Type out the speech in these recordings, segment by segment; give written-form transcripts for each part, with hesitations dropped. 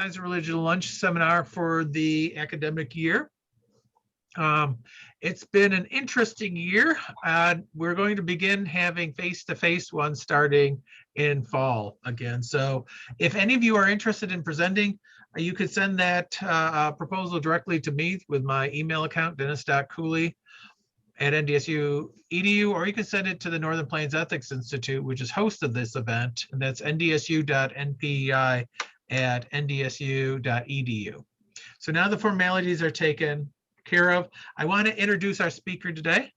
Science and Religion Lunch Seminar for the academic year. It's been an interesting year. We're going to begin having face-to-face ones starting in fall again. So if any of you are interested in presenting, you could send that proposal directly to me with my email account, dennis.cooley@ndsu.edu, or you can send it to the Northern Plains Ethics Institute, which is host of this event, and that's ndsu.npei@ndsu.edu. So now the formalities are taken care of. I want to introduce our speaker today.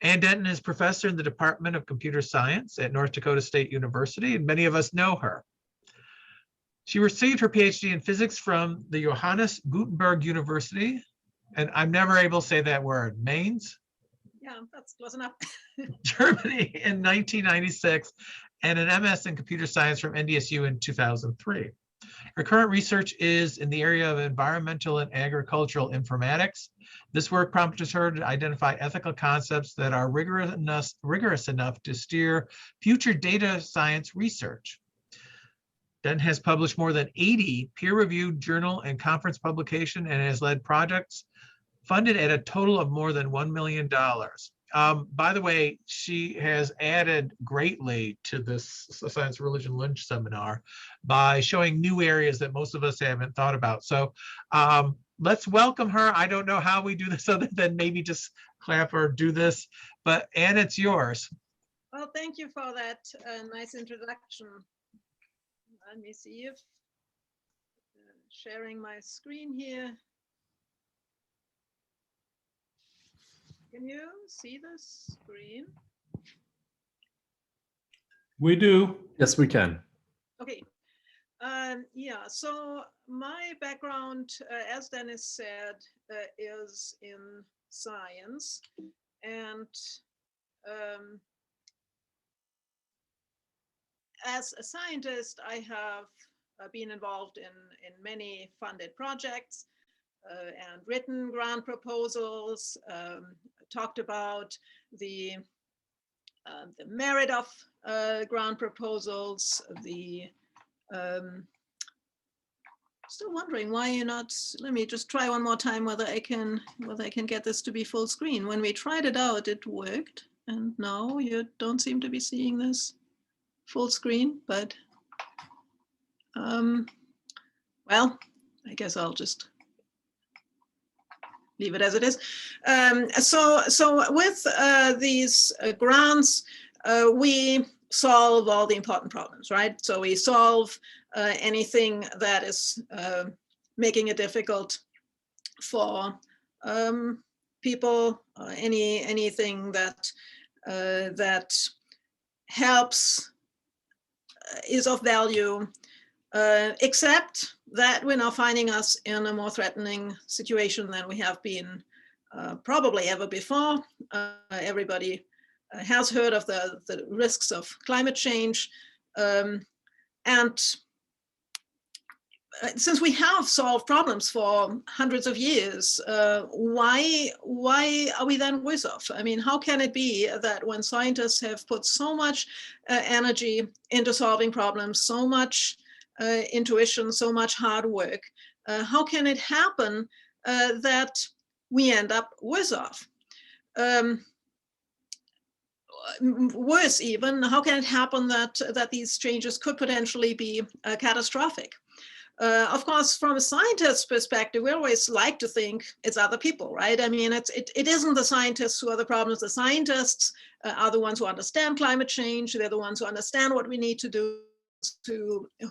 Ann Denton is professor in the Department of Computer Science at North Dakota State University, and many of us know her. She received her Ph.D. in physics from the Johannes Gutenberg University, and I'm never able to say that word, Mainz? Yeah, that's close enough. Germany in 1996, and an MS in computer science from NDSU in 2003. Her current research is in the area of environmental and agricultural informatics. This work prompted her to identify ethical concepts that are rigorous enough to steer future data science research. Denton has published more than 80 peer-reviewed journal and conference publications and has led projects funded at a total of more than $1 million. By the way, she has added greatly to this Science Religion Lunch Seminar by showing new areas that most of us haven't thought about. So let's welcome her. I don't know how we do this other than maybe just clap or do this, but Ann, it's yours. Well, thank you for that nice introduction. Let me see if sharing my screen here. Can you see the screen? We do. Yes, we can. Okay. Yeah, so my background, as Dennis said, is in science. And as a scientist, I have been involved in many funded projects and written grant proposals, talked about the merit of grant proposals, still wondering why you're not, let me just try one more time whether I can get this to be full screen. When we tried it out, it worked, and now you don't seem to be seeing this full screen, but well, I guess I'll just leave it as it is. So with these grants, we solve all the important problems, right? So we solve anything that is making it difficult for people, anything that helps is of value, except that we're now finding us in a more threatening situation than we have been probably ever before. Everybody has heard of the risks of climate change. And since we have solved problems for hundreds of years, why are we then worse off? I mean, how can it be that when scientists have put so much energy into solving problems, so much intuition, so much hard work, how can it happen that we end up worse off? Worse even, how can it happen that these changes could potentially be catastrophic? Of course, from a scientist's perspective, we always like to think it's other people, right? I mean, it isn't the scientists who are the problems. The scientists are the ones who understand climate change. They're the ones who understand what we need to do,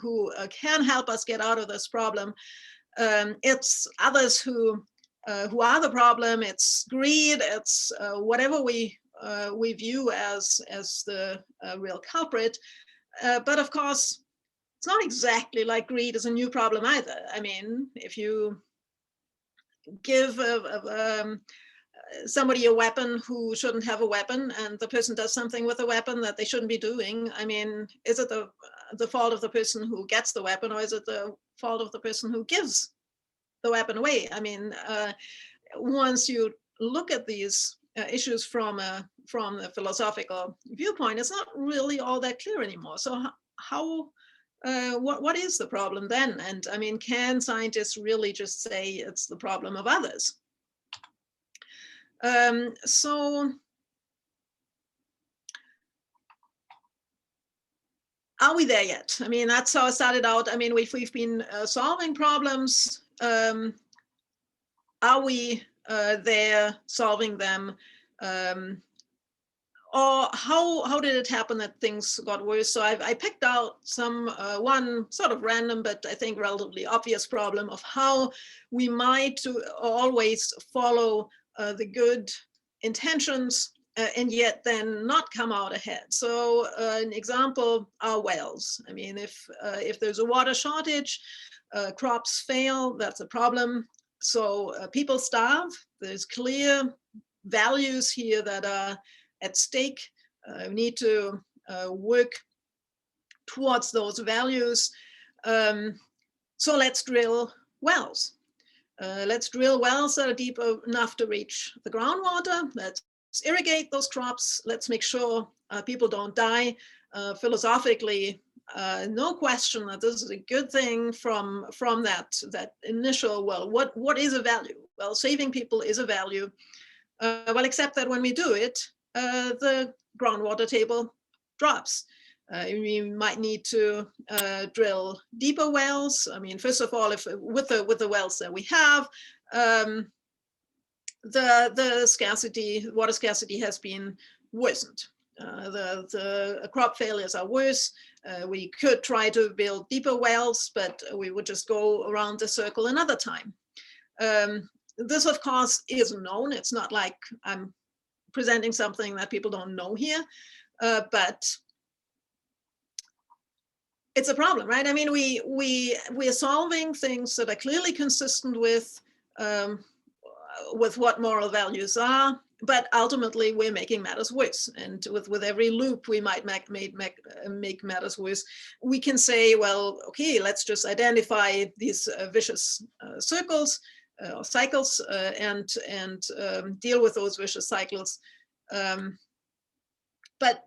who can help us get out of this problem. It's others who are the problem. It's greed. It's whatever we view as the real culprit. But of course, it's not exactly like greed is a new problem either. I mean, if you give somebody a weapon who shouldn't have a weapon, and the person does something with a weapon that they shouldn't be doing, I mean, is it the fault of the person who gets the weapon, or is it the fault of the person who gives the weapon away? I mean, once you look at these issues from a philosophical viewpoint, it's not really all that clear anymore. So how what is the problem then? And I mean, can scientists really just say it's the problem of others? So are we there yet? I mean, that's how I started out. I mean, we've been solving problems. Are we there solving them? Or how did it happen that things got worse? So I picked out some one sort of random, but I think relatively obvious problem of how we might always follow the good intentions and yet then not come out ahead. So an example are wells. I mean, if there's a water shortage, crops fail, that's a problem. So people starve. There's clear values here that are at stake. We need to work towards those values. So let's drill wells. Let's drill wells that are deep enough to reach the groundwater. Let's irrigate those crops. Let's make sure people don't die. Philosophically, no question that this is a good thing from that initial, well, what is a value? Well, saving people is a value. Well, except that when we do it, the groundwater table drops. We might need to drill deeper wells. I mean, first of all, if with the wells that we have, the scarcity, water scarcity has been worsened. The crop failures are worse. We could try to build deeper wells, but we would just go around the circle another time. This, of course, is known. It's not like I'm presenting something that people don't know here, but it's a problem, right? I mean, we're solving things that are clearly consistent with what moral values are, but ultimately we're making matters worse. And with every loop we might make matters worse. We can say, well, okay, let's just identify these vicious circles or cycles and deal with those vicious cycles. But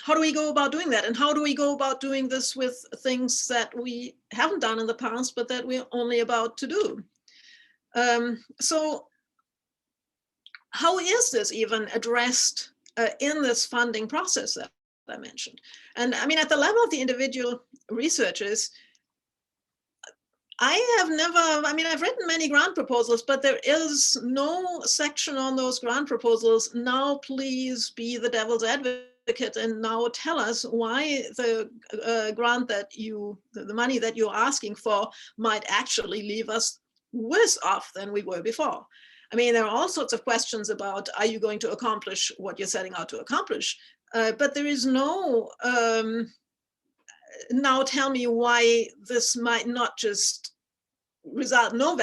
how do we go about doing that? And how do we go about doing this with things that we haven't done in the past, but that we're only about to do? So how is this even addressed in this funding process that I mentioned? And I mean, at the level of the individual researchers, I've written many grant proposals, but there is no section on those grant proposals. Now, please be the devil's advocate and now tell us why the grant that the money that you're asking for might actually leave us worse off than we were before. I mean, there are all sorts of questions about, are you going to accomplish what you're setting out to accomplish? But there is no, now tell me why this might not just result no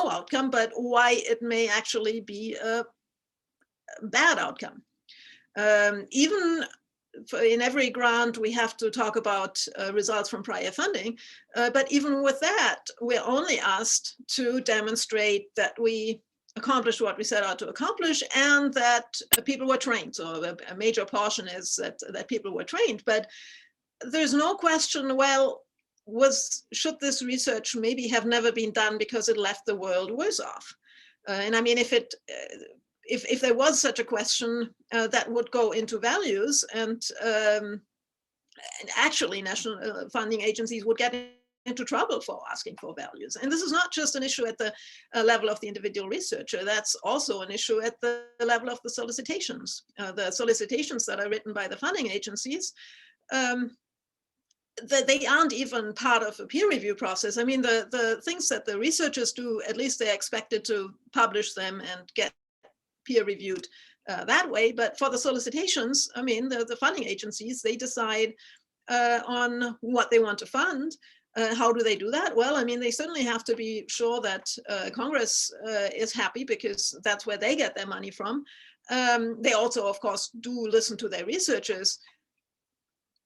outcome, but why it may actually be a bad outcome. Even in every grant, we have to talk about results from prior funding. But even with that, we're only asked to demonstrate that we accomplished what we set out to accomplish and that people were trained. So a major portion is that people were trained, but there's no question, well, should this research maybe have never been done because it left the world worse off? And I mean, if there was such a question, that would go into values, and actually national funding agencies would get into trouble for asking for values. And this is not just an issue at the level of the individual researcher, that's also an issue at the level of the solicitations. The solicitations that are written by the funding agencies, they aren't even part of a peer review process. I mean, the things that the researchers do, at least they're expected to publish them and get peer reviewed that way. But for the solicitations, I mean, the funding agencies, they decide on what they want to fund. How do they do that? Well, I mean, they certainly have to be sure that Congress is happy, because that's where they get their money from. They also, of course, do listen to their researchers.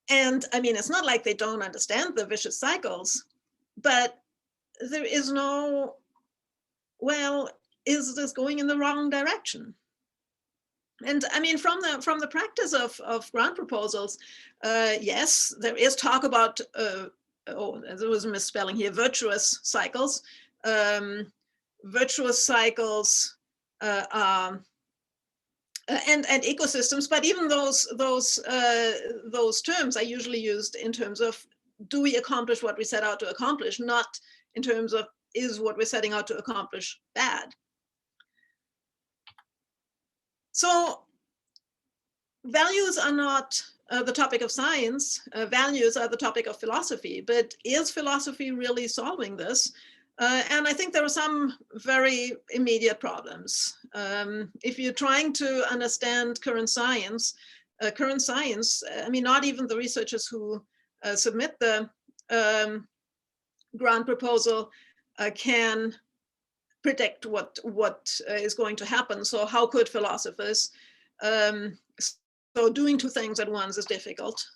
And I mean, it's not like they don't understand the vicious cycles, but there is no, well, is this going in the wrong direction? And I mean, from the practice of grant proposals, yes, there is talk about there was a misspelling here, virtuous cycles. Virtuous cycles are and ecosystems, but even those terms are usually used in terms of, do we accomplish what we set out to accomplish, not in terms of, is what we're setting out to accomplish bad. So values are not the topic of science. Values are the topic of philosophy, but is philosophy really solving this? And I think there are some very immediate problems. If you're trying to understand current science, I mean, not even the researchers who submit the grant proposal can predict what is going to happen. So how could philosophers? So doing two things at once is difficult.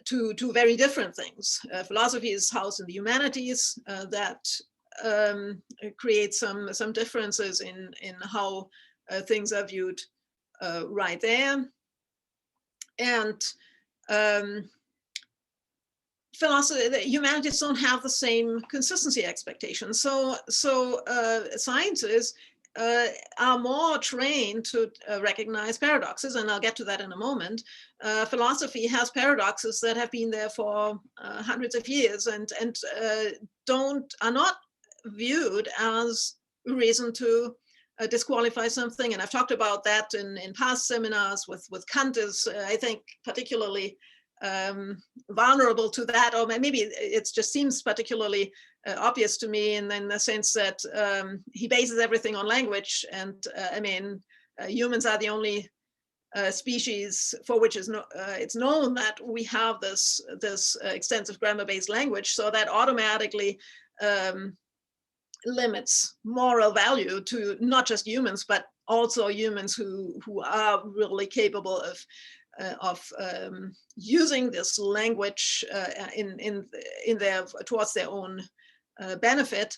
Two very different things. Philosophy is housed in the humanities, that creates some differences in how things are viewed right there. And philosophy, the humanities don't have the same consistency expectations. So sciences are more trained to recognize paradoxes, and I'll get to that in a moment. Philosophy has paradoxes that have been there for hundreds of years and are not viewed as reason to disqualify something. And I've talked about that in past seminars with Kant is, I think, particularly vulnerable to that, or maybe it just seems particularly obvious to me in the sense that he bases everything on language. And I mean, humans are the only species for which it's known that we have this extensive grammar-based language, so that automatically limits moral value to not just humans, but also humans who are really capable of using this language towards their own benefit.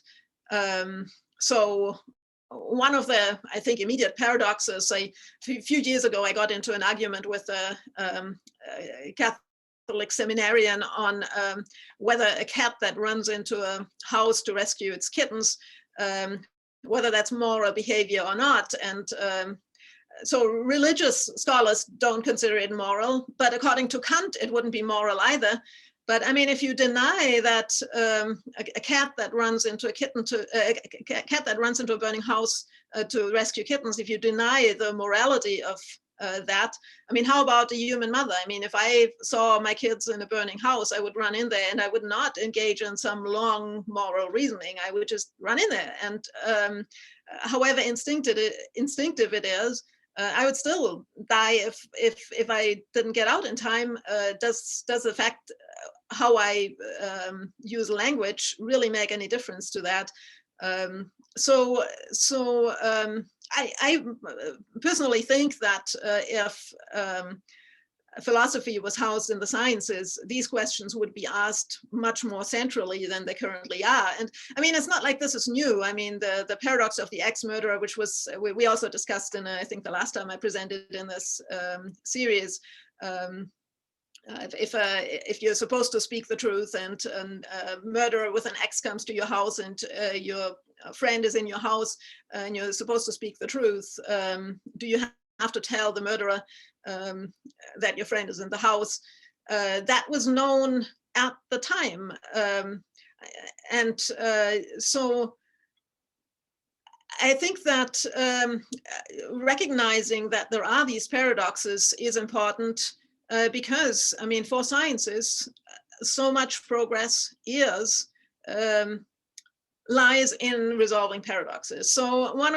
So one of the, I think, immediate paradoxes, a few years ago, I got into an argument with a Catholic seminarian on whether a cat that runs into a house to rescue its kittens, whether that's moral behavior or not. And so religious scholars don't consider it moral, but according to Kant, it wouldn't be moral either. But I mean, if you deny that a cat that runs into a burning house to rescue kittens, if you deny the morality of that, I mean, how about a human mother? I mean, if I saw my kids in a burning house, I would run in there and I would not engage in some long moral reasoning. I would just run in there. And however instinctive it is, I would still die if I didn't get out in time. Does the fact how I use language really make any difference to that? I personally think that if philosophy was housed in the sciences, these questions would be asked much more centrally than they currently are. And I mean, it's not like this is new. I mean, the paradox of the ex-murderer, which was, we also discussed in, I think the last time I presented in this series, if you're supposed to speak the truth and a murderer with an axe comes to your house and your friend is in your house and you're supposed to speak the truth, do you have to tell the murderer that your friend is in the house? That was known at the time. So I think that recognizing that there are these paradoxes is important because, I mean, for sciences, so much progress lies in resolving paradoxes. So what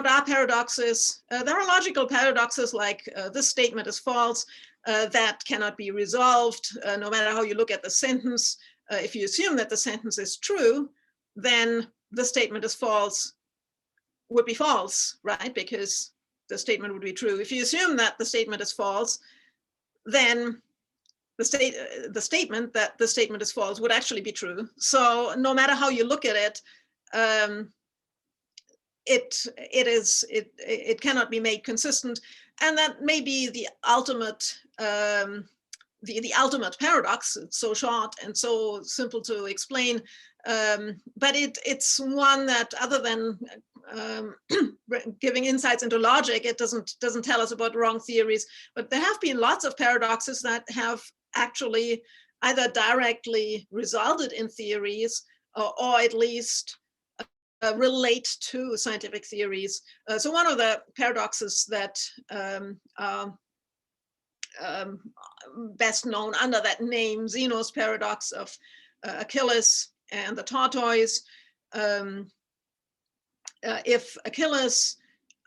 are paradoxes? There are logical paradoxes like this statement is false, that cannot be resolved no matter how you look at the sentence. If you assume that the sentence is true, then the statement is false would be false, right? Because the statement would be true. If you assume that the statement is false, then the statement that the statement is false would actually be true. So no matter how you look at it, it cannot be made consistent, and that may be the ultimate the ultimate paradox. It's so short and so simple to explain, but it's one that, other than giving insights into logic, it doesn't tell us about wrong theories. But there have been lots of paradoxes that have actually either directly resulted in theories or at least relate to scientific theories. So one of the paradoxes that are best known under that name, Xenos Paradox of Achilles and the tortoise. If Achilles,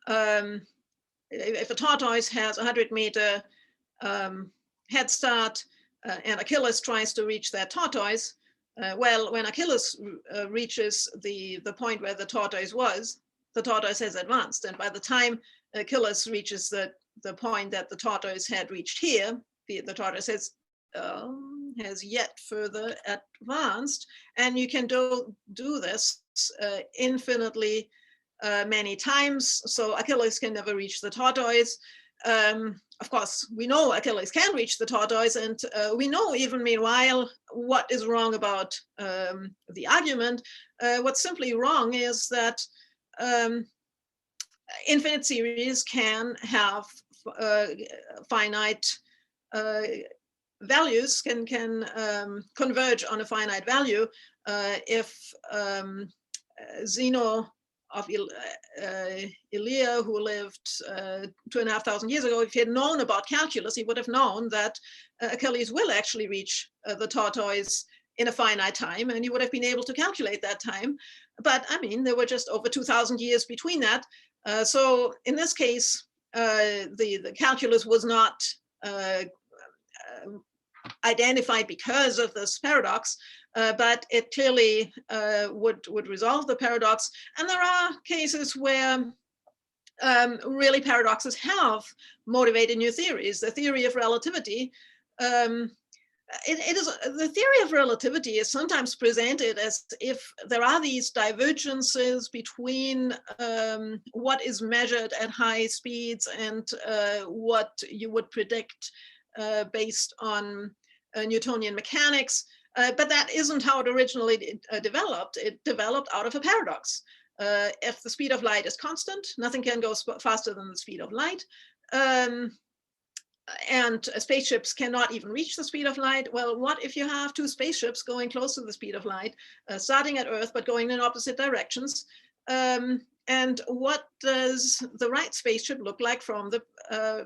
if a tortoise has a 100-meter head start and Achilles tries to reach that tortoise, well, when Achilles reaches the point where the tortoise was, the tortoise has advanced. And by the time Achilles reaches the point that the tortoise had reached here, the tortoise has yet further advanced. And you can do this infinitely many times. So Achilles can never reach the tortoise. Of course, we know Achilles can reach the tortoise, and we know even meanwhile what is wrong about the argument. What's simply wrong is that infinite series can have finite values, can converge on a finite value. If Zeno of Elea, who lived 2,500 years ago, if he had known about calculus, he would have known that Achilles will actually reach the tortoise in a finite time, and he would have been able to calculate that time. But I mean, there were just over 2,000 years between that. So in this case, the calculus was not identified because of this paradox, but it clearly would resolve the paradox. And there are cases where really paradoxes have motivated new theories. The theory of relativity, the theory of relativity is sometimes presented as if there are these divergences between what is measured at high speeds and what you would predict based on Newtonian mechanics. But that isn't how it originally developed. It developed out of a paradox. If the speed of light is constant, nothing can go faster than the speed of light. And spaceships cannot even reach the speed of light. Well, what if you have two spaceships going close to the speed of light, starting at Earth, but going in opposite directions? And what does the right spaceship look like from the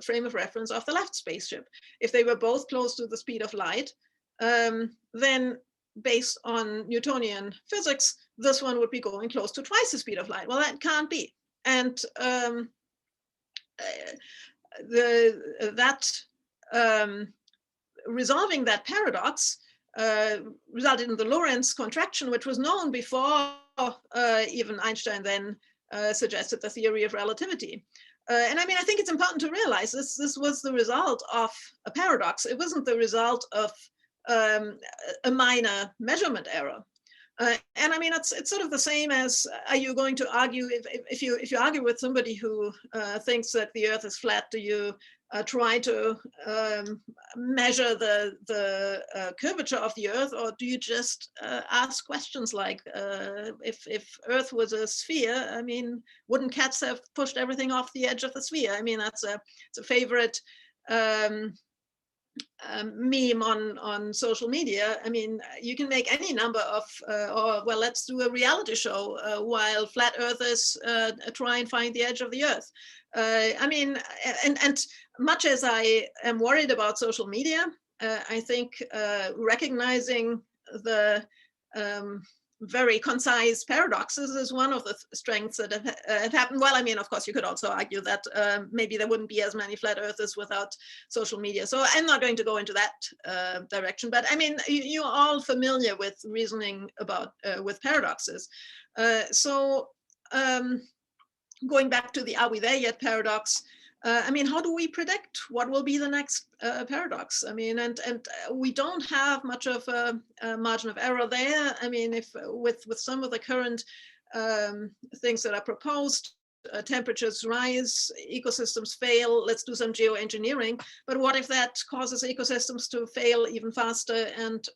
frame of reference of the left spaceship? If they were both close to the speed of light, then based on Newtonian physics, this one would be going close to twice the speed of light. Well, that can't be. And resolving that paradox resulted in the Lorentz contraction, which was known before even Einstein then suggested the theory of relativity. And I mean, I think it's important to realize this was the result of a paradox. It wasn't the result of a minor measurement error. And I mean, it's sort of the same as, are you going to argue, if you argue with somebody who thinks that the Earth is flat, do you try to measure the curvature of the Earth, or do you just ask questions like, if Earth was a sphere, I mean, wouldn't cats have pushed everything off the edge of the sphere? I mean, it's a favorite meme on social media. I mean, you can make any number of, or well, let's do a reality show while flat earthers try and find the edge of the Earth. I mean, and much as I am worried about social media, I think recognizing the very concise paradoxes is one of the strengths that have happened. Well, I mean, of course, you could also argue that maybe there wouldn't be as many flat earthers without social media. So I'm not going to go into that direction. But I mean, you're all familiar with reasoning about with paradoxes. So going back to the "are we there yet" paradox, I mean, how do we predict what will be the next paradox? I mean, and we don't have much of a margin of error there. I mean, if with some of the current things that are proposed, temperatures rise, ecosystems fail, let's do some geoengineering. But what if that causes ecosystems to fail even faster, and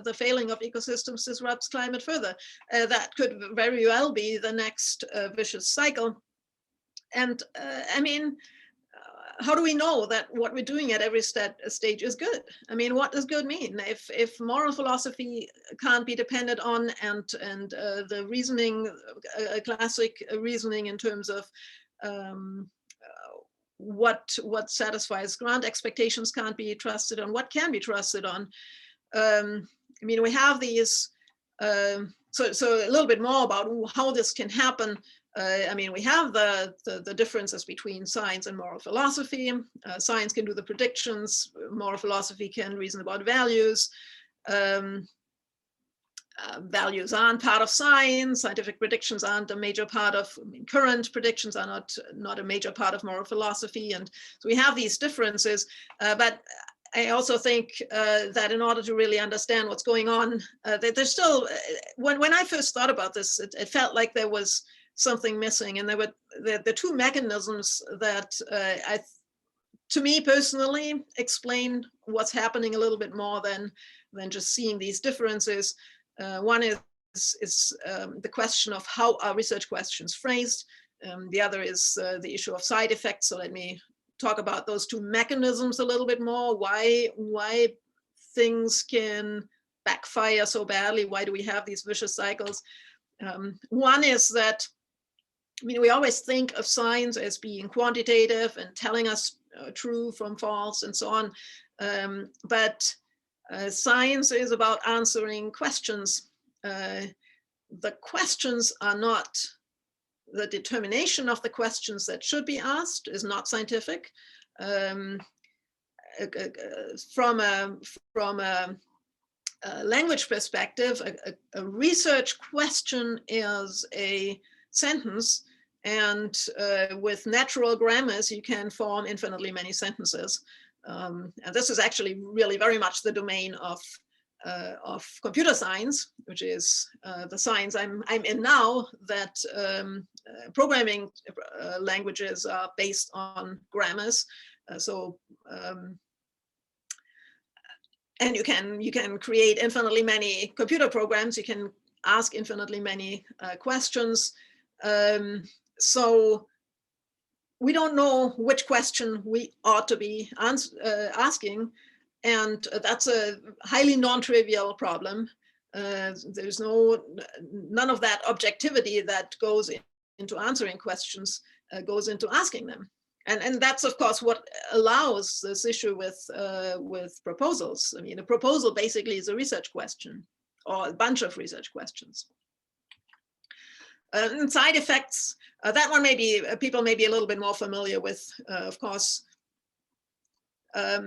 the failing of ecosystems disrupts climate further? That could very well be the next vicious cycle. And I mean, how do we know that what we're doing at every stage is good? I mean, what does good mean? If moral philosophy can't be depended on, and the reasoning, classic reasoning in terms of what satisfies grant expectations can't be trusted on, what can be trusted on? I mean, we have these. So a little bit more about how this can happen. I mean, we have the differences between science and moral philosophy. Science can do the predictions. Moral philosophy can reason about values. Values aren't part of science. Scientific predictions aren't a major part of, I mean, current predictions are not a major part of moral philosophy. And so we have these differences, but I also think that in order to really understand what's going on, there's still, when I first thought about this, it felt like there was something missing. And there were the two mechanisms that to me personally, explain what's happening a little bit more than just seeing these differences. One is the question of how are research questions phrased. The other is the issue of side effects. So let me talk about those two mechanisms a little bit more. Why things can backfire so badly? Why do we have these vicious cycles? One is that, I mean, we always think of science as being quantitative and telling us true from false and so on. But science is about answering questions. The questions are not, the determination of the questions that should be asked is not scientific. From a language perspective, a research question is a sentence, and with natural grammars, you can form infinitely many sentences. And this is actually really very much the domain of computer science, which is the science I'm in now, that programming languages are based on grammars. And you can create infinitely many computer programs. You can ask infinitely many questions. So we don't know which question we ought to be asking, and that's a highly non-trivial problem. There's none of that objectivity that goes into answering questions goes into asking them. And that's, of course, what allows this issue with proposals. I mean, a proposal basically is a research question, or a bunch of research questions. And side effects, that one maybe people may be a little bit more familiar with. Of course, any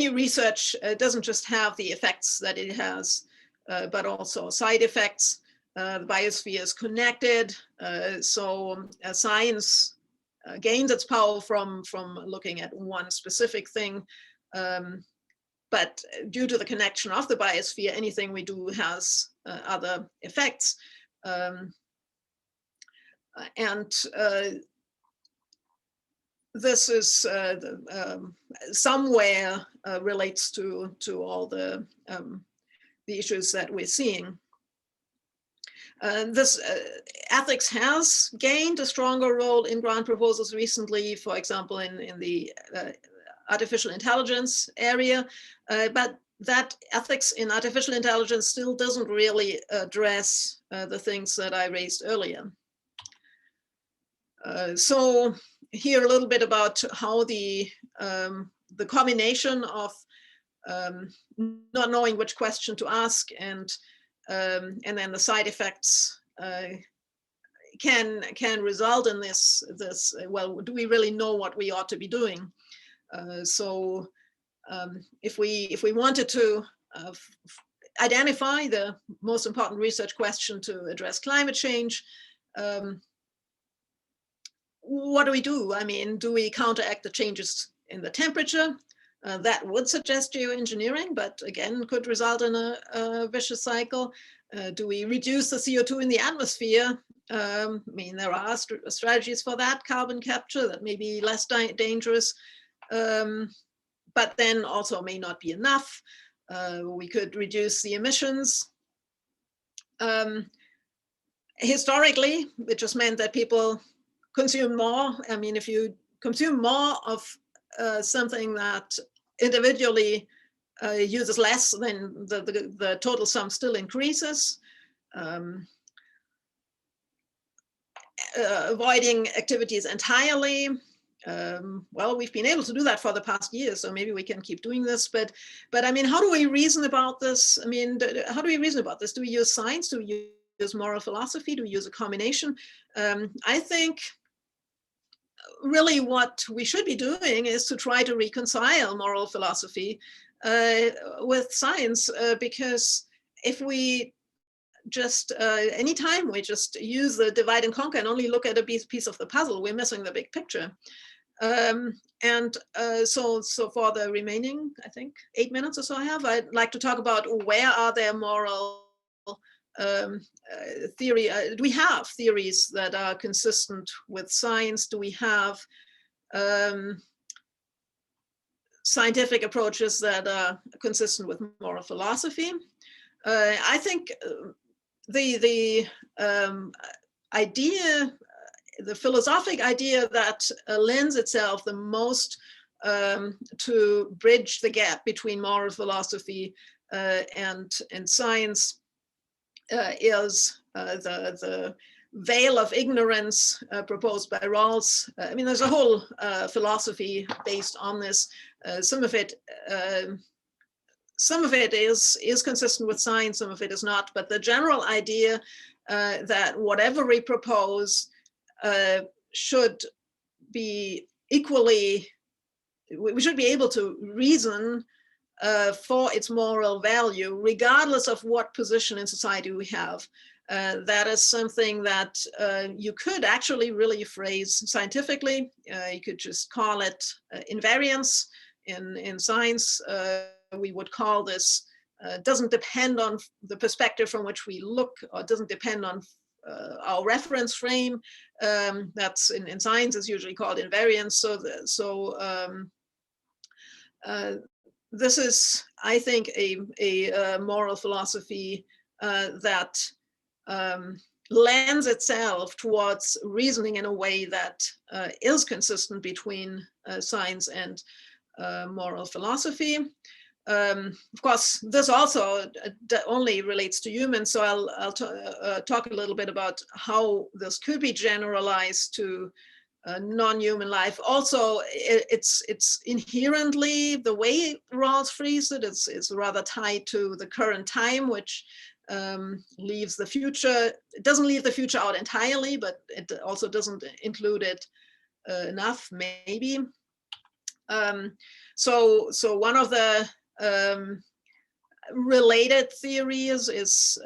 research doesn't just have the effects that it has, but also side effects. The biosphere is connected, so science gains its power from looking at one specific thing, but due to the connection of the biosphere, anything we do has other effects, and this is somewhere relates to all the issues that we're seeing. This ethics has gained a stronger role in grant proposals recently, for example, in the artificial intelligence area, but that ethics in artificial intelligence still doesn't really address the things that I raised earlier. So here a little bit about how the combination of not knowing which question to ask and then the side effects can result in this. Well, do we really know what we ought to be doing? So if we wanted to identify the most important research question to address climate change, what do we do? I mean, do we counteract the changes in the temperature? That would suggest geoengineering, but again, could result in a vicious cycle. Do we reduce the CO2 in the atmosphere? I mean, there are strategies for that, carbon capture, that may be less dangerous, but then also may not be enough. We could reduce the emissions. Historically, it just meant that people consume more. I mean, if you consume more of something that individually uses less, then the total sum still increases. Avoiding activities entirely. Well, we've been able to do that for the past year, so maybe we can keep doing this. But I mean, how do we reason about this? I mean, how do we reason about this? Do we use science? Do we use moral philosophy? Do we use a combination? I think really what we should be doing is to try to reconcile moral philosophy with science, because if we just anytime we just use the divide and conquer and only look at a piece of the puzzle, we're missing the big picture. So for the remaining, I think 8 minutes or so I have, I'd like to talk about where are there moral theory. Do we have theories that are consistent with science? Do we have scientific approaches that are consistent with moral philosophy? I think the idea, the philosophic idea that lends itself the most to bridge the gap between moral philosophy and science is the veil of ignorance proposed by Rawls. I mean, there's a whole philosophy based on this. Some of it is consistent with science, some of it is not, but the general idea that whatever we propose should be equally, we should be able to reason for its moral value, regardless of what position in society we have. That is something that you could actually really phrase scientifically. You could just call it invariance. In science, we would call this, doesn't depend on the perspective from which we look, or doesn't depend on our reference frame. That's in science is usually called invariance. This is, I think, a moral philosophy that lends itself towards reasoning in a way that is consistent between science and moral philosophy. Of course, this also only relates to humans, so I'll talk a little bit about how this could be generalized to non-human life. Also, it's inherently, the way Rawls phrased it, it's rather tied to the current time, which leaves the future. It doesn't leave the future out entirely, but it also doesn't include it enough, maybe. So one of the related theories is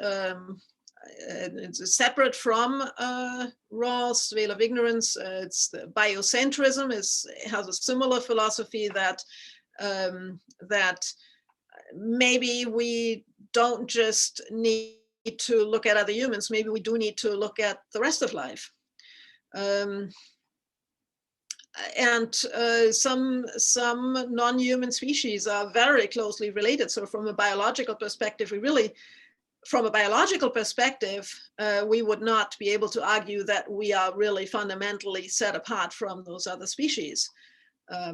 it's separate from Rawls' veil of ignorance. It's the biocentrism has a similar philosophy that that maybe we don't just need to look at other humans. Maybe we do need to look at the rest of life. And some non-human species are very closely related. So from a biological perspective, we would not be able to argue that we are really fundamentally set apart from those other species at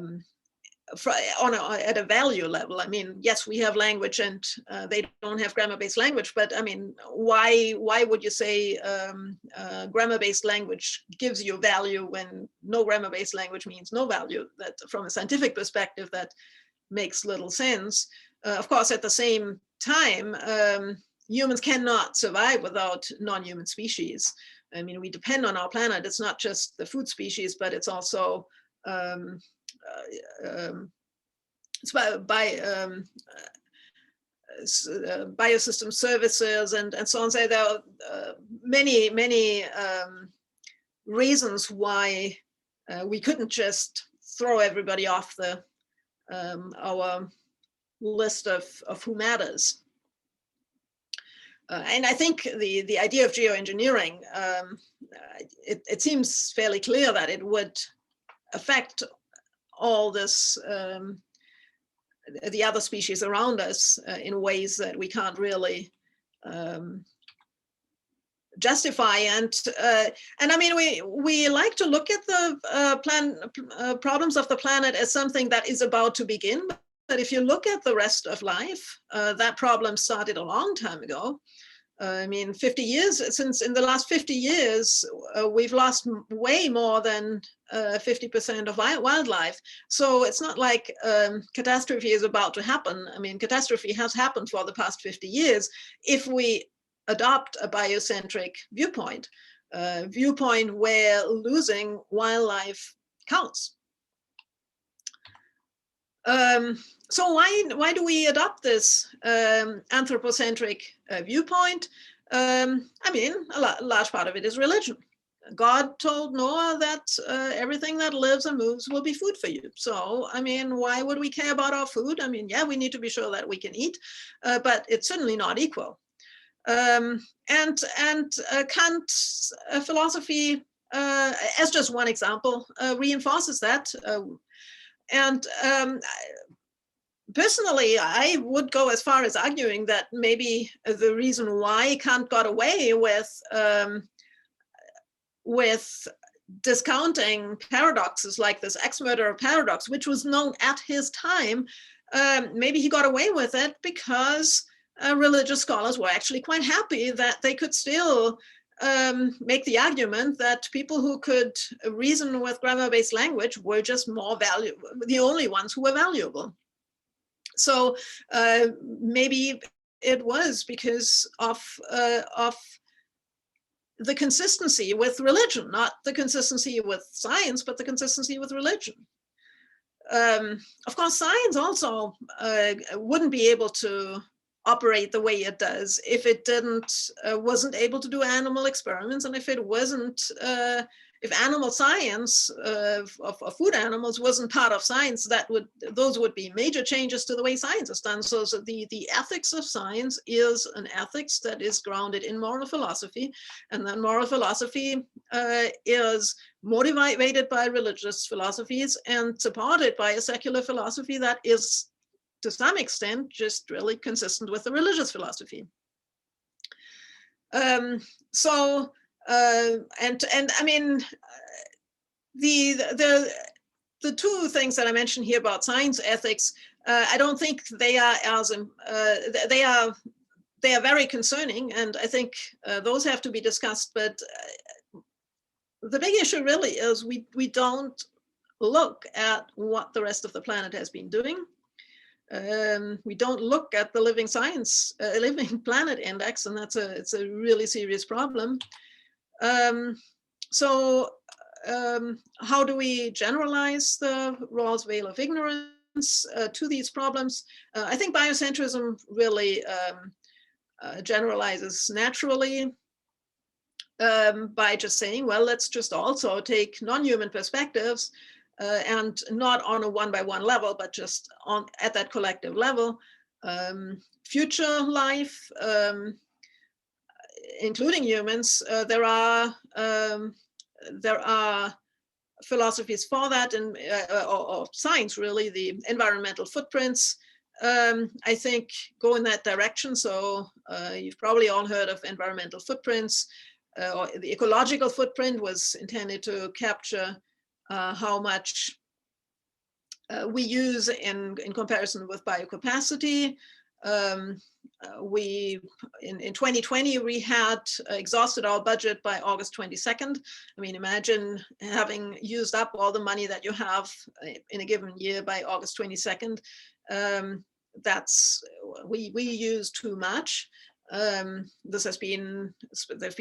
a value level. I mean, yes, we have language and they don't have grammar-based language, but I mean, why would you say grammar-based language gives you value when no grammar-based language means no value? That from a scientific perspective, that makes little sense. Of course, at the same time, humans cannot survive without non-human species. I mean, we depend on our planet. It's not just the food species, but it's also biosystem services and so on. So there are many reasons why we couldn't just throw everybody off our list of who matters. And I think the idea of geoengineering, it seems fairly clear that it would affect all this, the other species around us in ways that we can't really justify. And I mean, we like to look at the problems of the planet as something that is about to begin. But if you look at the rest of life, that problem started a long time ago. I mean, 50 years, since in the last 50 years, we've lost way more than 50% of wildlife. So it's not like catastrophe is about to happen. I mean, catastrophe has happened for the past 50 years if we adopt a biocentric viewpoint, where losing wildlife counts. So why do we adopt this anthropocentric viewpoint? I mean, a large part of it is religion. God told Noah that everything that lives and moves will be food for you. So, I mean, why would we care about our food? I mean, yeah, we need to be sure that we can eat, but it's certainly not equal. And Kant's philosophy, as just one example, reinforces that. Personally, I would go as far as arguing that maybe the reason why Kant got away with discounting paradoxes like this ex-murderer paradox, which was known at his time, maybe he got away with it because religious scholars were actually quite happy that they could still make the argument that people who could reason with grammar-based language were just more valuable, the only ones who were valuable. So maybe it was because of the consistency with religion, not the consistency with science, but the consistency with religion. Of course, science also wouldn't be able to operate the way it does if it wasn't able to do animal experiments, and if it wasn't, if animal science of food animals wasn't part of science, those would be major changes to the way science is done. So the ethics of science is an ethics that is grounded in moral philosophy, and then moral philosophy is motivated by religious philosophies and supported by a secular philosophy that is, to some extent, just really consistent with the religious philosophy. And I mean, the two things that I mentioned here about science ethics, I don't think they are as they are very concerning, and I think those have to be discussed. But the big issue really is we don't look at what the rest of the planet has been doing. We don't look at the living planet index, and it's a really serious problem. How do we generalize the Rawls veil of ignorance to these problems? I think biocentrism really generalizes naturally by just saying, well, let's just also take non-human perspectives and not on a one-by-one level, but just at that collective level. Future life, including humans, there are philosophies for that, and or science really, the environmental footprints, I think, go in that direction. So you've probably all heard of environmental footprints, or the ecological footprint was intended to capture how much we use in comparison with biocapacity. In 2020, we had exhausted our budget by August 22nd. I mean, imagine having used up all the money that you have in a given year by August 22nd. We use too much. There've been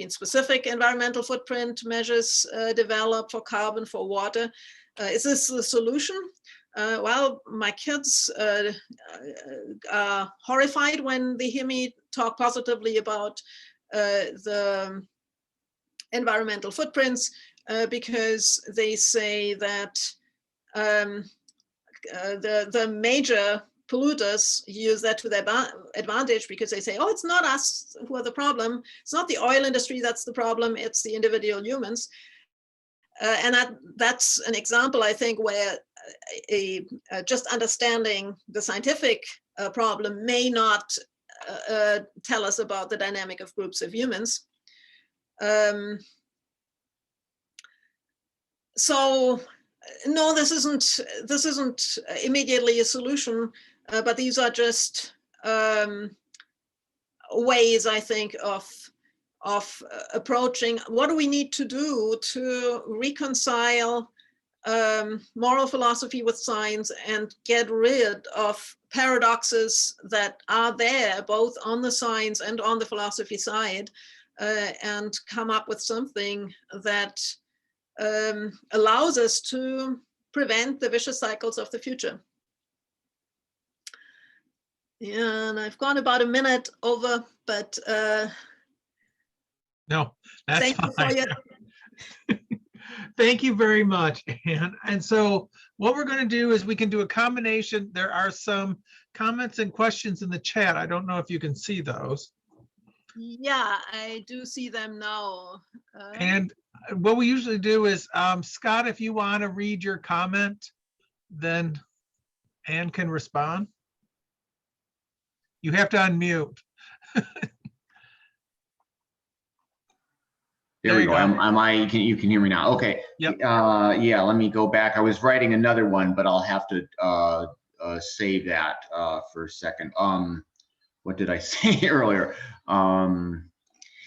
specific environmental footprint measures developed for carbon, for water. Is this the solution? Well, my kids are horrified when they hear me talk positively about the environmental footprints because they say that the major polluters use that to their advantage because they say, oh, it's not us who are the problem. It's not the oil industry that's the problem. It's the individual humans. And that's an example, I think, where just understanding the scientific problem may not tell us about the dynamic of groups of humans. So no, this isn't immediately a solution, but these are just ways, I think, of approaching what do we need to do to reconcile moral philosophy with science and get rid of paradoxes that are there both on the science and on the philosophy side, and come up with something that allows us to prevent the vicious cycles of the future. And I've gone about a minute over, but no, that's thank you for your Thank you very much, Anne. And so what we're going to do is we can do a combination. There are some comments and questions in the chat. I don't know if you can see those. Yeah, I do see them now. And what we usually do is, Scott, if you want to read your comment, then Anne can respond. You have to unmute. There we go. You can hear me now. Okay. Yep. Yeah, let me go back. I was writing another one, but I'll have to save that for a second. What did I say earlier?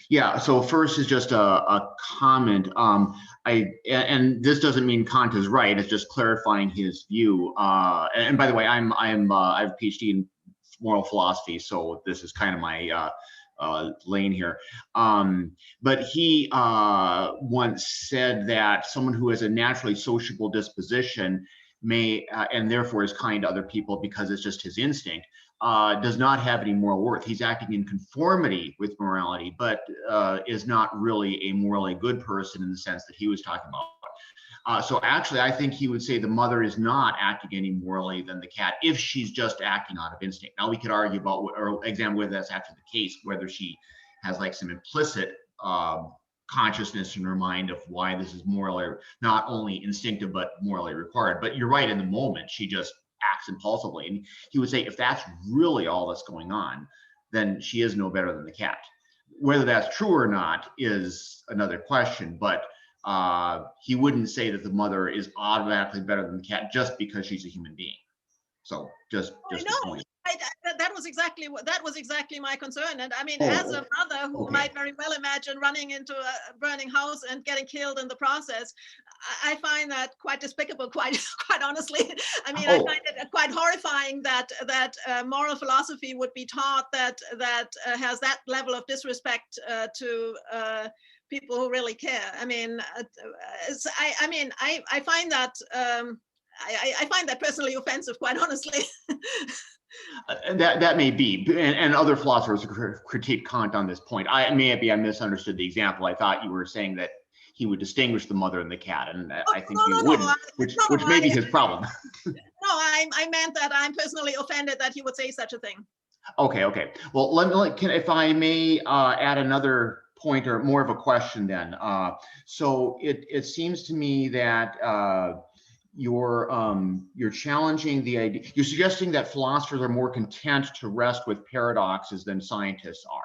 Yeah, so first is just a comment. And this doesn't mean Kant is right. It's just clarifying his view. And by the way, I have a Ph.D. in moral philosophy, so this is kind of my lane here. But he once said that someone who has a naturally sociable disposition may, and therefore is kind to other people because it's just his instinct, does not have any moral worth. He's acting in conformity with morality, but is not really a morally good person in the sense that he was talking about. So actually, I think he would say the mother is not acting any morally than the cat if she's just acting out of instinct. Now we could argue about or examine whether that's actually the case, whether she has like some implicit consciousness in her mind of why this is morally not only instinctive but morally required. But you're right, in the moment she just acts impulsively. And he would say if that's really all that's going on, then she is no better than the cat. Whether that's true or not is another question, but he wouldn't say that the mother is automatically better than the cat just because she's a human being. So just the point. That was exactly my concern. And I mean, as a mother who might very well imagine running into a burning house and getting killed in the process, I find that quite despicable, quite honestly. I mean, I find it quite horrifying that moral philosophy would be taught that has that level of disrespect to people who really care. I mean, I find that I find that personally offensive, quite honestly. That may be, and other philosophers critique Kant on this point. I misunderstood the example. I thought you were saying that he would distinguish the mother and the cat, and I think he wouldn't, which may be his problem. No, I meant that I'm personally offended that he would say such a thing. Okay. Well, if I may add another point or more of a question then. So it seems to me that you're challenging the idea. You're suggesting that philosophers are more content to rest with paradoxes than scientists are.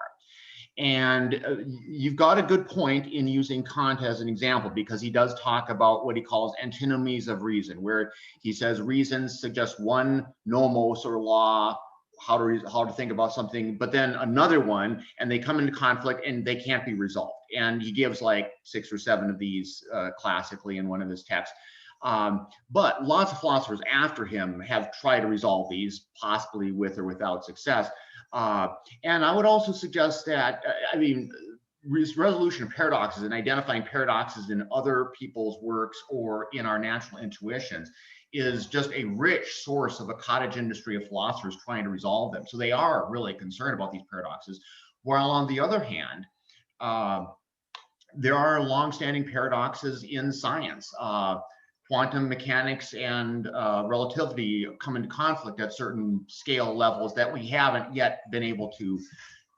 And you've got a good point in using Kant as an example, because he does talk about what he calls antinomies of reason, where he says reason suggests one nomos or law, how to think about something, but then another one, and they come into conflict and they can't be resolved. And he gives like 6 or 7 of these classically in one of his texts. But lots of philosophers after him have tried to resolve these, possibly with or without success. And I would also suggest that, resolution of paradoxes and identifying paradoxes in other people's works or in our natural intuitions is just a rich source of a cottage industry of philosophers trying to resolve them. So they are really concerned about these paradoxes. While on the other hand, there are longstanding paradoxes in science. quantum mechanics and relativity come into conflict at certain scale levels that we haven't yet been able to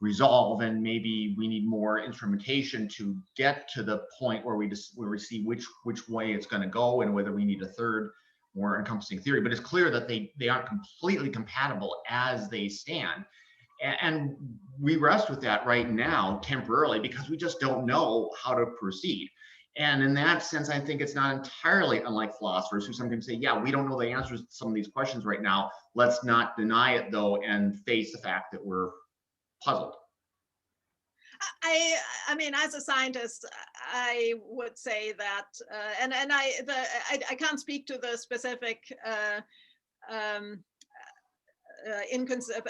resolve, and maybe we need more instrumentation to get to the point where we see which way it's going to go, and whether we need a third more encompassing theory. But it's clear that they aren't completely compatible as they stand, and we rest with that right now temporarily because we just don't know how to proceed. And in that sense, I think it's not entirely unlike philosophers who sometimes say, yeah, we don't know the answers to some of these questions right now. Let's not deny it though, and face the fact that we're puzzled. I mean, as a scientist, I would say that, and I can't speak to the specific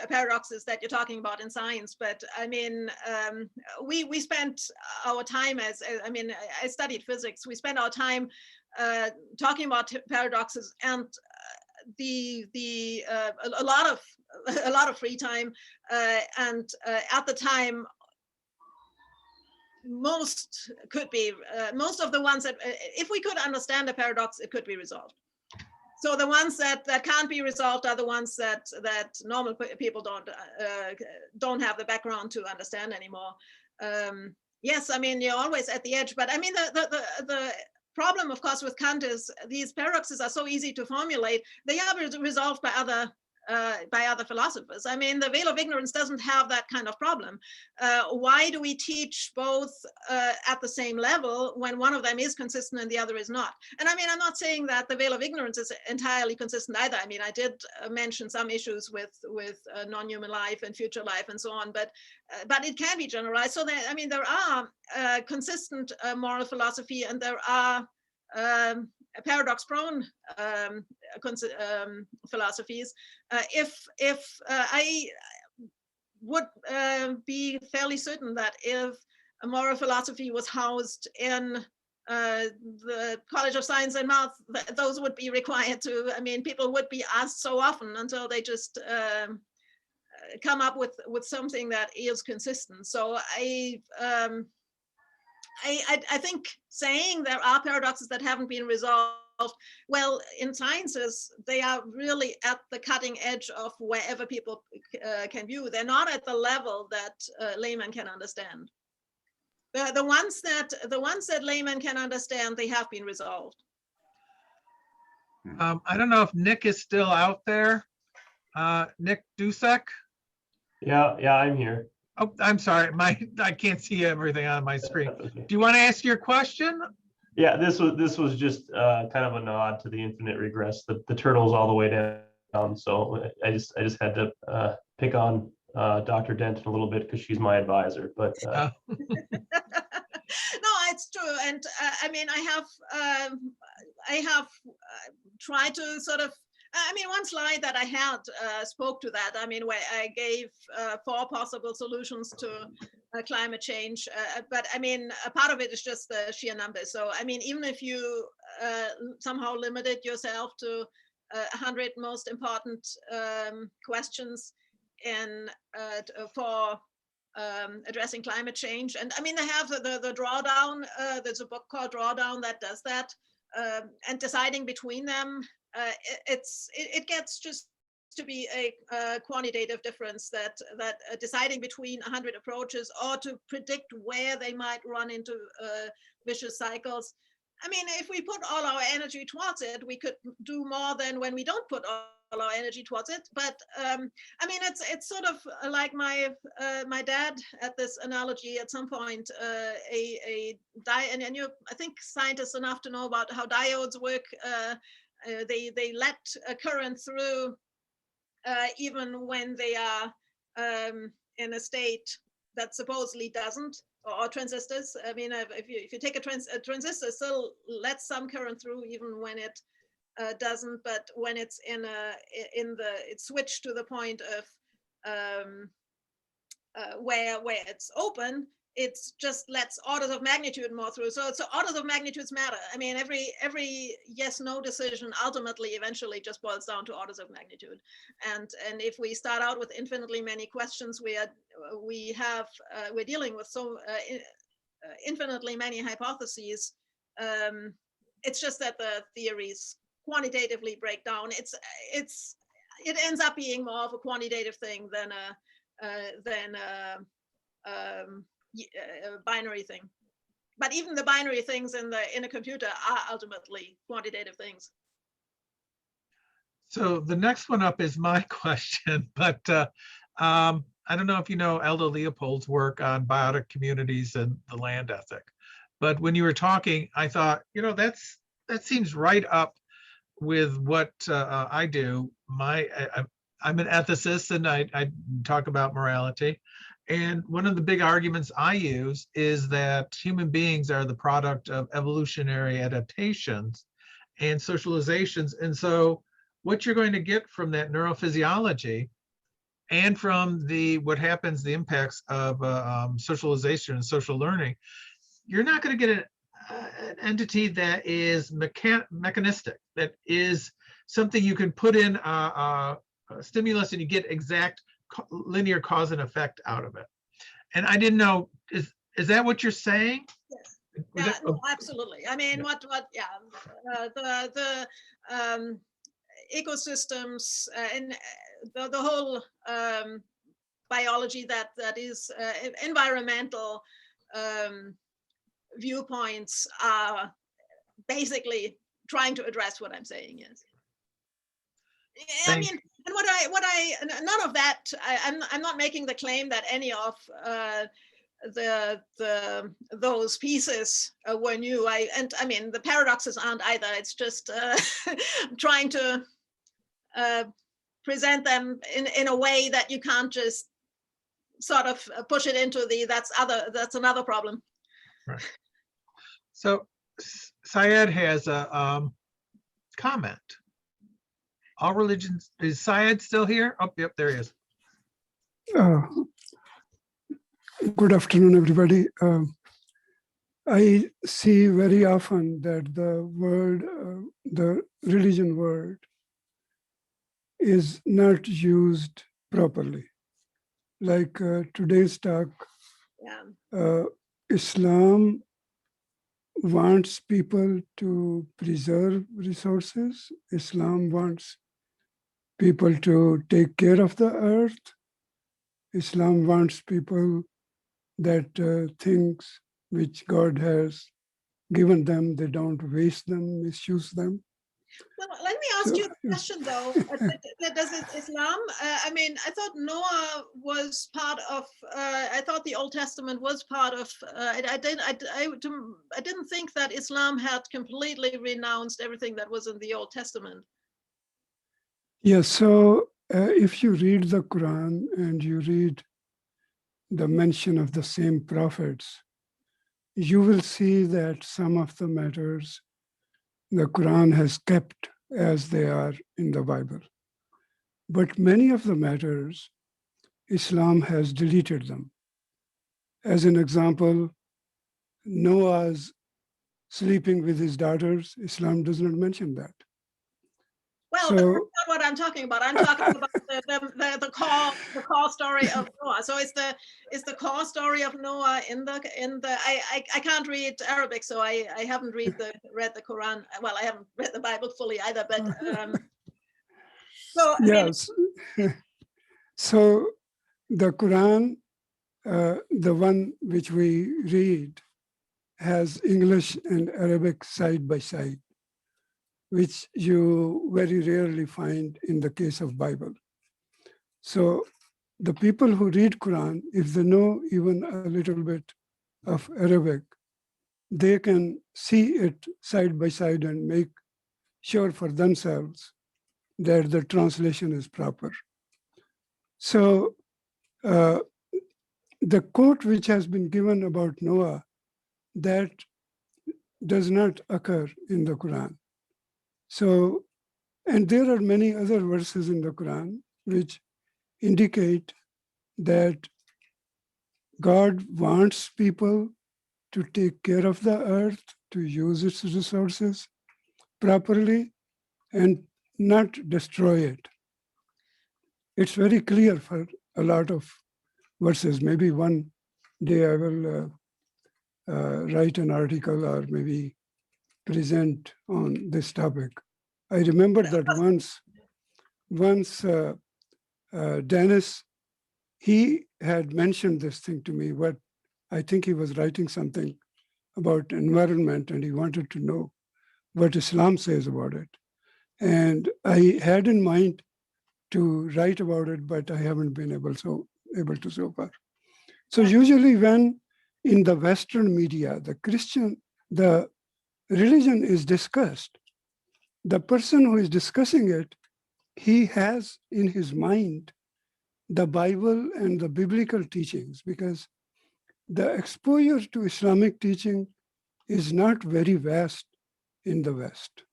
paradoxes that you're talking about in science, but I mean, we spent our time I studied physics. We spent our time talking about paradoxes, and a lot of free time, and at the time, most of the ones that, if we could understand a paradox, it could be resolved. So the ones that can't be resolved are the ones that normal people don't have the background to understand anymore. Yes, I mean, you're always at the edge, but I mean, the problem, of course, with Kant is these paradoxes are so easy to formulate. They are resolved by other philosophers. I mean, the veil of ignorance doesn't have that kind of problem. Why do we teach both at the same level when one of them is consistent and the other is not? And I mean, I'm not saying that the veil of ignorance is entirely consistent either. I mean, I did mention some issues with non-human life and future life and so on, but it can be generalized. So that, I mean, there are consistent moral philosophy, and there are paradox-prone philosophies. If I would be fairly certain that if a moral philosophy was housed in the College of Science and Math, those would be required to, I mean, people would be asked so often until they just come up with something that is consistent. So I think saying there are paradoxes that haven't been resolved, well, in sciences, they are really at the cutting edge of wherever people can view. They're not at the level that laymen can understand. The ones that laymen can understand, they have been resolved. I don't know if Nick is still out there. Nick Dusek? Yeah, I'm here. Oh, I'm sorry. I can't see everything on my screen. Do you want to ask your question? Yeah, this was just kind of a nod to the infinite regress. The turtle's all the way down. So I just had to pick on Dr. Denton a little bit because she's my advisor. But no, it's true. And I mean, I have tried to sort of. I mean, one slide that I had spoke to that. I mean, where I gave 4 possible solutions to climate change. But I mean, a part of it is just the sheer numbers. So, I mean, even if you somehow limited yourself to 100 most important questions for addressing climate change. And I mean, they have the drawdown. There's a book called Drawdown that does that. And deciding between them, it gets just to be a quantitative difference that deciding between 100 approaches or to predict where they might run into vicious cycles. I mean, if we put all our energy towards it, we could do more than when we don't put all our energy towards it. But I mean, it's sort of like my dad had this analogy at some point. And I think scientists enough to know about how diodes work. They let a current through even when they are in a state that supposedly doesn't, or transistors. I mean, if you take a transistor, still lets some current through even when it doesn't. But when it's it's switched to the point of where it's open, it just lets orders of magnitude more through. So orders of magnitudes matter. I mean, every yes/no decision ultimately eventually just boils down to orders of magnitude. And if we start out with infinitely many questions, we're dealing with so infinitely many hypotheses. it's just that the theories quantitatively break down. It ends up being more of a quantitative thing than a binary thing. But even the binary things in a computer are ultimately quantitative things. So the next one up is my question, but I don't know if you know Aldo Leopold's work on biotic communities and the land ethic. But when you were talking, I thought, that seems right up with what I do. I'm an ethicist, and I talk about morality. And one of the big arguments I use is that human beings are the product of evolutionary adaptations and socializations. And so what you're going to get from that neurophysiology and from the impacts of socialization and social learning, you're not going to get an entity that is mechanistic, that is something you can put in a stimulus and you get exact linear cause and effect out of it. And I didn't know, is that what you're saying? Yes. Yeah, no, absolutely. I mean, the ecosystems and the whole biology that is environmental viewpoints are basically trying to address what I'm saying. Yes. I mean, and none of that. I'm not making the claim that any of those pieces were new. I mean, the paradoxes aren't either. It's just trying to present them in a way that you can't just sort of push it into that's another problem. Right. So Syed has a comment. All religions, is Syed still here? Oh, yep, there he is. Good afternoon, everybody. I see very often that the word, the religion word, is not used properly. Like today's talk, Islam wants people to preserve resources. Islam wants people to take care of the earth. Islam wants people that things which God has given them, they don't waste them, misuse them. Well, let me ask you a question though. Does Islam, I mean, I thought Noah was part of, I thought the Old Testament was part of, I didn't think that Islam had completely renounced everything that was in the Old Testament. Yes, so if you read the Quran and you read the mention of the same prophets, you will see that some of the matters the Quran has kept as they are in the Bible. But many of the matters, Islam has deleted them. As an example, Noah's sleeping with his daughters, Islam does not mention that. Well, so, but that's not what I'm talking about. I'm talking about the core story of Noah. So it's the core story of Noah in the I can't read Arabic, so I haven't read the Quran. Well, I haven't read the Bible fully either. But so yes, so the Quran, the one which we read, has English and Arabic side by side, which you very rarely find in the case of Bible. So the people who read Quran, if they know even a little bit of Arabic, they can see it side by side and make sure for themselves that the translation is proper. So the quote which has been given about Noah, that does not occur in the Quran. So, and there are many other verses in the Quran which indicate that God wants people to take care of the earth, to use its resources properly and not destroy it. It's very clear for a lot of verses. Maybe one day I will write an article or maybe present on this topic. I remember that once Dennis, he had mentioned this thing to me, what I think he was writing something about environment and he wanted to know what Islam says about it. And I had in mind to write about it, but I haven't been able to so far. So usually when in the Western media, the religion is discussed, the person who is discussing it, he has in his mind the Bible and the biblical teachings, because the exposure to Islamic teaching is not very vast in the West.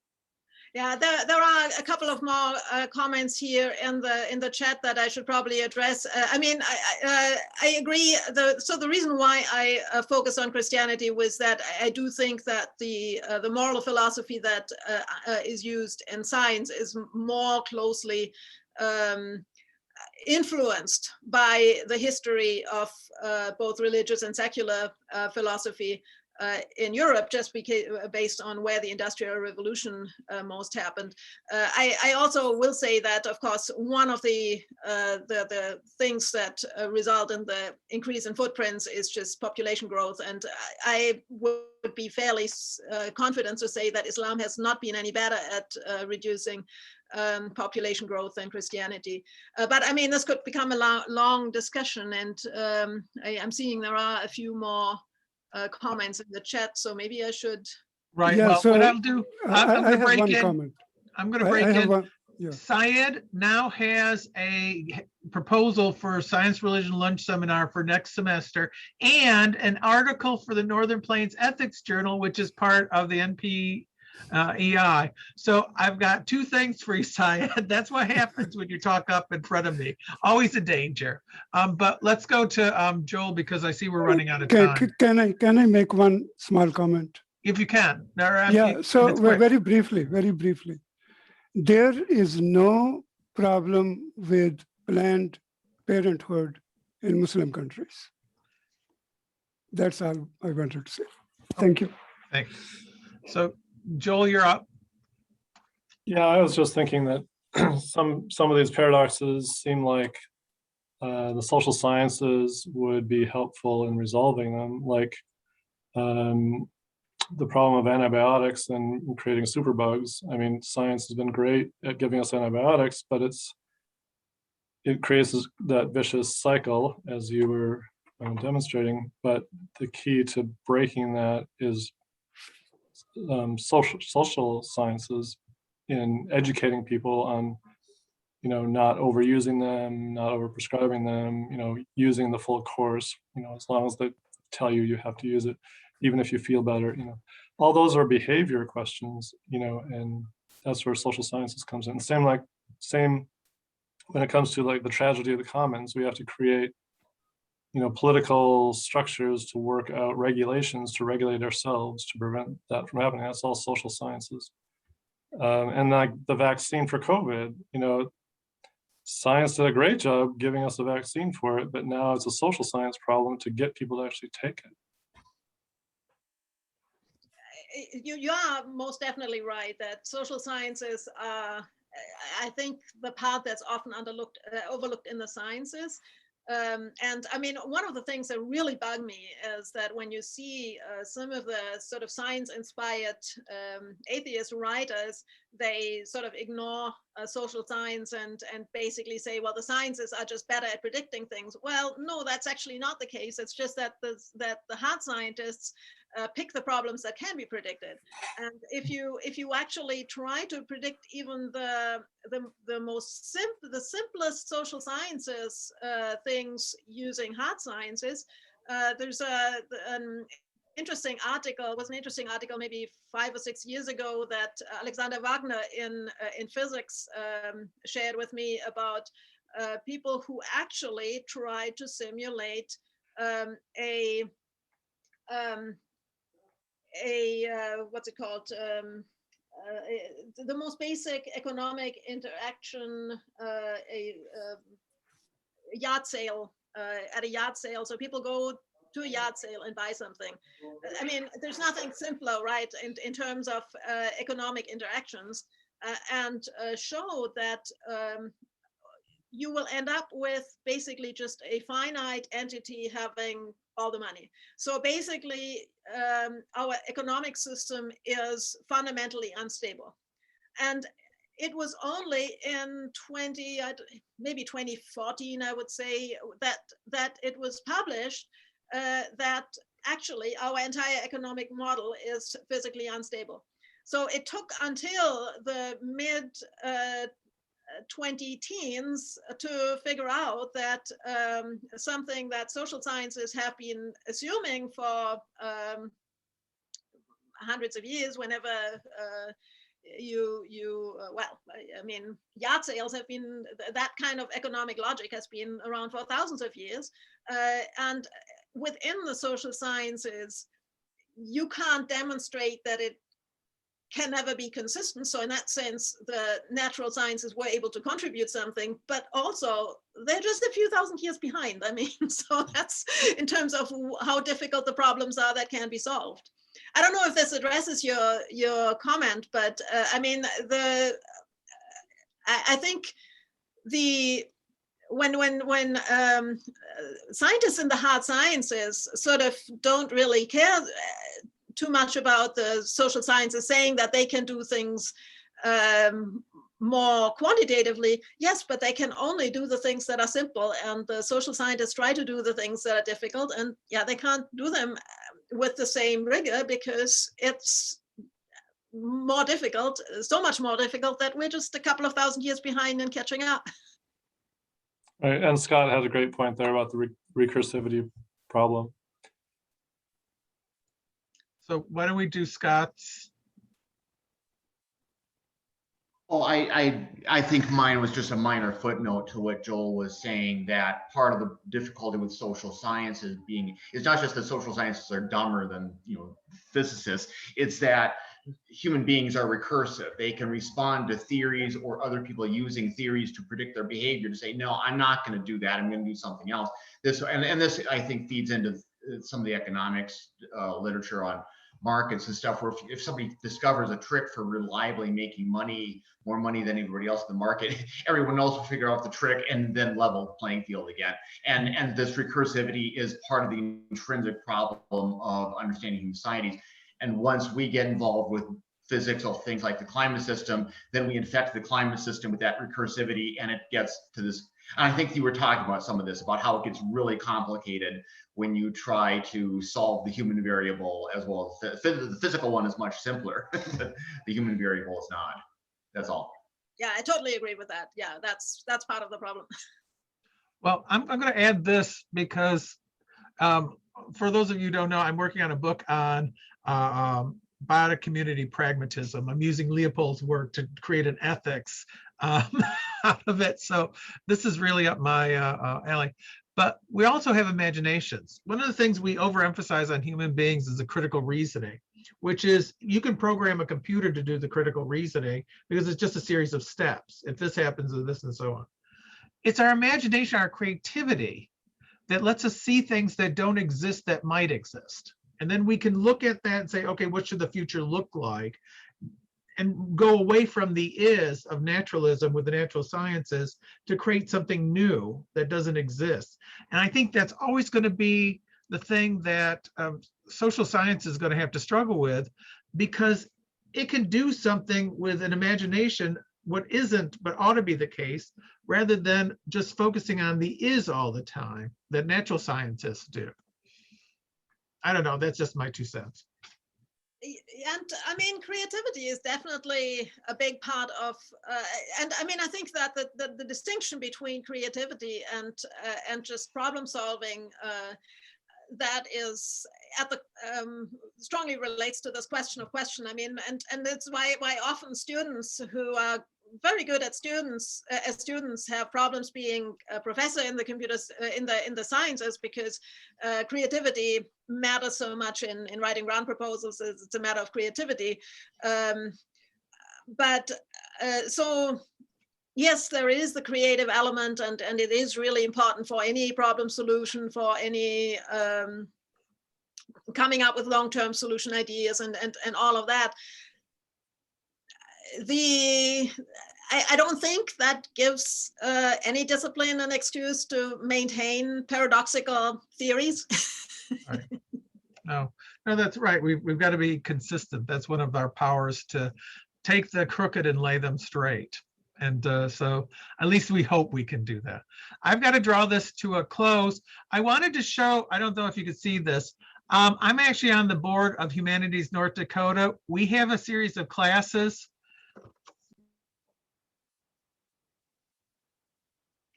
Yeah, there are a couple of more comments here in the chat that I should probably address. I mean, I agree. So the reason why I focus on Christianity was that I do think that the moral philosophy that is used in science is more closely influenced by the history of both religious and secular philosophy in Europe, just based on where the Industrial Revolution most happened. I also will say that, of course, one of the things that result in the increase in footprints is just population growth. And I would be fairly confident to say that Islam has not been any better at reducing population growth than Christianity. But I mean, this could become a long discussion, and I'm seeing there are a few more comments in the chat, so maybe I should. Right. Yeah, well, so what I'll do, I'm going to break in. Comment. I'm going to break in. Yeah. Syed now has a proposal for a science religion lunch seminar for next semester and an article for the Northern Plains Ethics Journal, which is part of the NPEI. So I've got two things for you, Syed. That's what happens when you talk up in front of me. Always a danger. But let's go to Joel, because I see we're running out of time. Can I make one small comment? If you can. Yeah, so very briefly. There is no problem with Planned Parenthood in Muslim countries. That's all I wanted to say. Thank you. Thanks. So, Joel, you're up. Yeah, I was just thinking that some of these paradoxes seem like the social sciences would be helpful in resolving them, like the problem of antibiotics and creating superbugs. I mean, science has been great at giving us antibiotics, but it creates that vicious cycle, as you were demonstrating. But the key to breaking that is social sciences, in educating people on, not overusing them, not overprescribing them, using the full course, as long as they tell you have to use it, even if you feel better, all those are behavior questions, and that's where social sciences comes in. Same when it comes to like the tragedy of the commons, we have to create, political structures to work out regulations to regulate ourselves to prevent that from happening. That's all social sciences. And like the vaccine for COVID, science did a great job giving us a vaccine for it, but now it's a social science problem to get people to actually take it. You are most definitely right that social sciences are, I think, the part that's often overlooked in the sciences. And I mean, one of the things that really bug me is that when you see some of the sort of science-inspired atheist writers, they sort of ignore social science and basically say, well, the sciences are just better at predicting things. Well, no, that's actually not the case. It's just that the hard scientists pick the problems that can be predicted. And if you actually try to predict even the simplest social sciences things using hard sciences, there's an interesting article. It was an interesting article maybe 5 or 6 years ago that Alexander Wagner in physics shared with me about people who actually try to simulate what's it called? The most basic economic interaction, a yard sale, at a yard sale. So people go to a yard sale and buy something. I mean, there's nothing simpler, right, in terms of economic interactions, and show that you will end up with basically just a finite entity having all the money. So basically, our economic system is fundamentally unstable. And it was only in maybe 2014, I would say, that it was published that actually our entire economic model is physically unstable. So it took until the mid 20-teens to figure out that something that social sciences have been assuming for hundreds of years, whenever well, I mean, yard sales have been, that kind of economic logic has been around for thousands of years. And within the social sciences, you can't demonstrate that it can never be consistent. So in that sense, the natural sciences were able to contribute something, but also they're just a few thousand years behind. I mean, so that's in terms of how difficult the problems are that can be solved. I don't know if this addresses your comment, but I mean, I think when scientists in the hard sciences sort of don't really care too much about the social sciences, saying that they can do things more quantitatively, yes, but they can only do the things that are simple, and the social scientists try to do the things that are difficult, and yeah, they can't do them with the same rigor because it's more difficult, so much more difficult that we're just a couple of thousand years behind and catching up. Right, and Scott had a great point there about the recursivity problem. So why don't we do Scott's? Oh, I think mine was just a minor footnote to what Joel was saying, that part of the difficulty with social sciences is not just that social sciences are dumber than, physicists, it's that human beings are recursive. They can respond to theories or other people using theories to predict their behavior to say, no, I'm not going to do that. I'm going to do something else. This I think feeds into some of the economics literature on markets and stuff, where if somebody discovers a trick for reliably making more money than anybody else in the market, everyone else will figure out the trick and then level the playing field again. And this recursivity is part of the intrinsic problem of understanding human societies. And once we get involved with physical things like the climate system, then we infect the climate system with that recursivity, and it gets to this. And I think you were talking about some of this, about how it gets really complicated when you try to solve the human variable as well as the physical one is much simpler. The human variable is not. That's all. Yeah, I totally agree with that. Yeah, that's part of the problem. Well, I'm going to add this because for those of you who don't know, I'm working on a book on biotic community pragmatism. I'm using Leopold's work to create an ethics out of it. So this is really up my alley. But we also have imaginations. One of the things we overemphasize on human beings is the critical reasoning, which is you can program a computer to do the critical reasoning because it's just a series of steps. If this happens, or this, and so on. It's our imagination, our creativity that lets us see things that don't exist that might exist. And then we can look at that and say, okay, what should the future look like? And go away from the is of naturalism with the natural sciences to create something new that doesn't exist. And I think that's always going to be the thing that social science is going to have to struggle with, because it can do something with an imagination what isn't but ought to be the case, rather than just focusing on the is all the time that natural scientists do. I don't know, that's just my 2 cents. And I mean, creativity is definitely a big part of, and I mean, I think that the distinction between creativity and just problem solving, that is at the strongly relates to this question. I mean, and that's why often students who are very good at students have problems being a professor in the computers in the sciences, because creativity matters so much in writing grant proposals. It's a matter of creativity, but so yes, there is the creative element, and it is really important for any problem solution, for any coming up with long-term solution ideas and all of that. I don't think that gives any discipline an excuse to maintain paradoxical theories. Right. No, that's right. We've got to be consistent. That's one of our powers, to take the crooked and lay them straight. And so at least we hope we can do that. I've got to draw this to a close. I wanted to show, I don't know if you could see this. I'm actually on the board of Humanities North Dakota. We have a series of classes.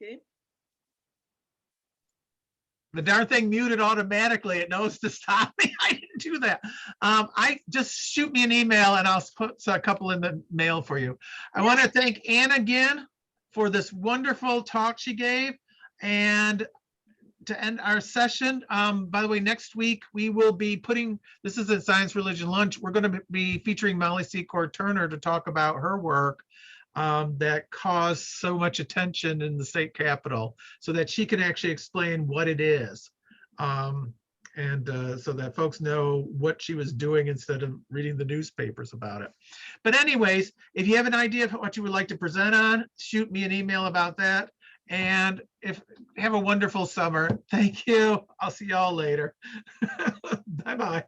Okay. The darn thing muted automatically. It knows to stop me. I didn't do that. I just shoot me an email and I'll put a couple in the mail for you. I want to thank Anne again for this wonderful talk she gave. And to end our session, by the way, next week we will be putting, this is a Science Religion Lunch, we're going to be featuring Molly Secord Turner to talk about her work that caused so much attention in the state capitol, so that she can actually explain what it is. So that folks know what she was doing instead of reading the newspapers about it. But anyways, if you have an idea of what you would like to present on, shoot me an email about that. And have a wonderful summer. Thank you. I'll see y'all later. Bye-bye.